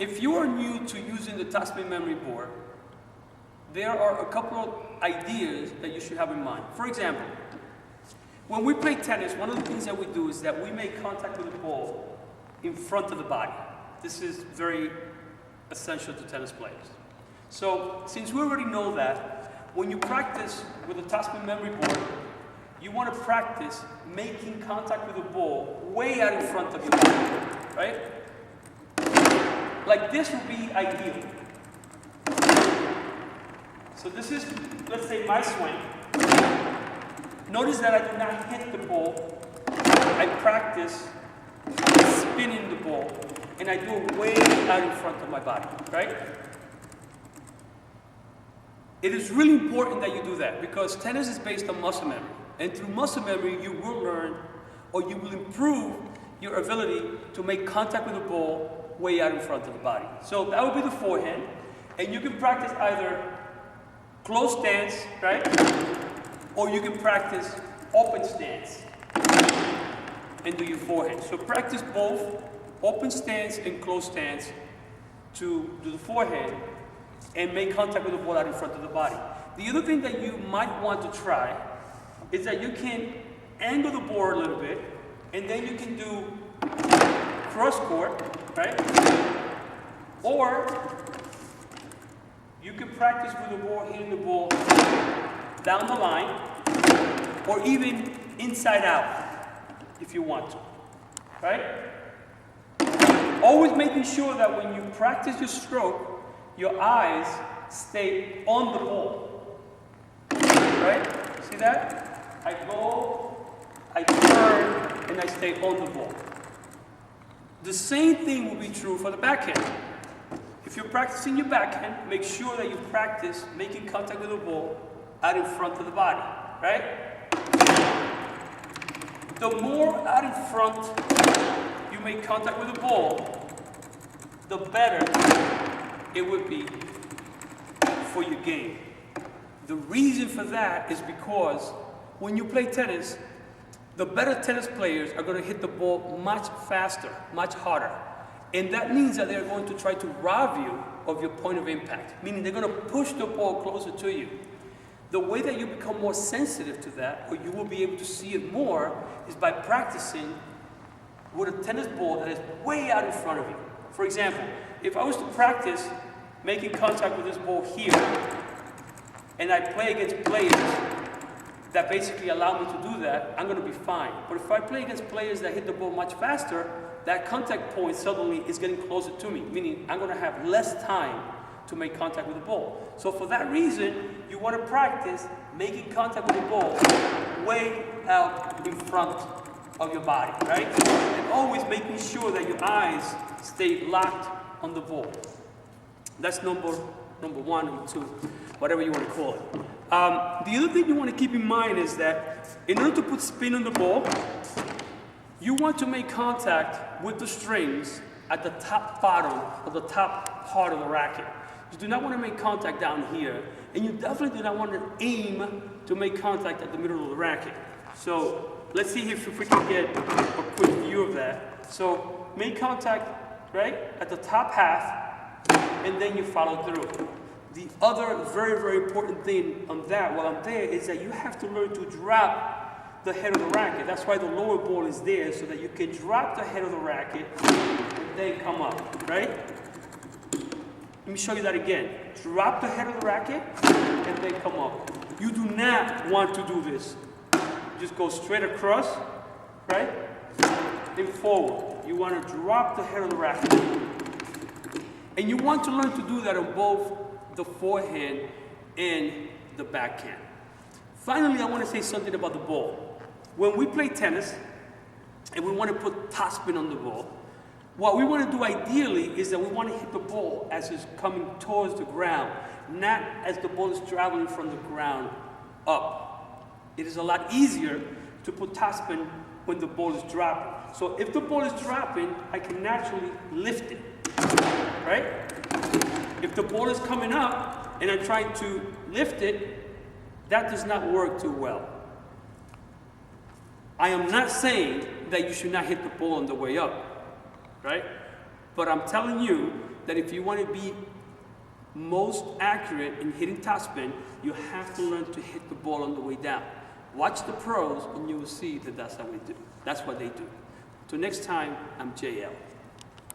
If you are new to using the topspin memory board, there are a couple of ideas that you should have in mind. For example, when we play tennis, one of the things that we do is that we make contact with the ball in front of the body. This is very essential to tennis players. So, since we already know that, when you practice with the topspin memory board, you want to practice making contact with the ball way out in front of your body, right? Like this would be ideal. So this is, let's say, my swing. Notice that I do not hit the ball. I practice spinning the ball, and I do it way out in front of my body, right? It is really important that you do that because tennis is based on muscle memory. And through muscle memory, you will learn or you will improve your ability to make contact with the ball way out in front of the body. So that would be the forehand. And you can practice either closed stance, right? Or you can practice open stance and do your forehand. So practice both open stance and closed stance to do the forehand and make contact with the ball out in front of the body. The other thing that you might want to try is that you can angle the board a little bit, and then you can do cross court, right? Or you can practice with the ball, hitting the ball down the line, or even inside out, if you want to, right? Always making sure that when you practice your stroke, your eyes stay on the ball, right? See that? I go, I turn, and I stay on the ball. The same thing will be true for the backhand. If you're practicing your backhand, make sure that you practice making contact with the ball out in front of the body, right? The more out in front you make contact with the ball, the better it would be for your game. The reason for that is because when you play tennis, the better tennis players are going to hit the ball much faster, much harder. And that means that they're going to try to rob you of your point of impact, meaning they're going to push the ball closer to you. The way that you become more sensitive to that, or you will be able to see it more, is by practicing with a tennis ball that is way out in front of you. For example, if I was to practice making contact with this ball here, and I play against players that basically allow me to do that, I'm going to be fine. But if I play against players that hit the ball much faster, that contact point suddenly is getting closer to me, meaning I'm going to have less time to make contact with the ball. So for that reason, you want to practice making contact with the ball way out in front of your body, right? And always making sure that your eyes stay locked on the ball. That's number one, number two, whatever you want to call it. The other thing you want to keep in mind is that in order to put spin on the ball, you want to make contact with the strings at the top bottom or the top part of the racket. You do not want to make contact down here, and you definitely do not want to aim to make contact at the middle of the racket. So let's see if we can get a quick view of that. So make contact right at the top half, and then you follow through. The other very, very important thing on that, while I'm there, is that you have to learn to drop the head of the racket. That's why the lower ball is there, so that you can drop the head of the racket and then come up, right? Let me show you that again. Drop the head of the racket and then come up. You do not want to do this. Just go straight across, right? Then forward. You want to drop the head of the racket. And you want to learn to do that on both the forehand and the backhand. Finally, I want to say something about the ball. When we play tennis and we want to put topspin on the ball, what we want to do ideally is that we want to hit the ball as it's coming towards the ground, not as the ball is traveling from the ground up. It is a lot easier to put topspin when the ball is dropping. So if the ball is dropping, I can naturally lift it, right? If the ball is coming up and I'm trying to lift it, that does not work too well. I am not saying that you should not hit the ball on the way up, right? But I'm telling you that if you want to be most accurate in hitting topspin, you have to learn to hit the ball on the way down. Watch the pros and you will see that that's how we do. That's what they do. So next time, I'm JL.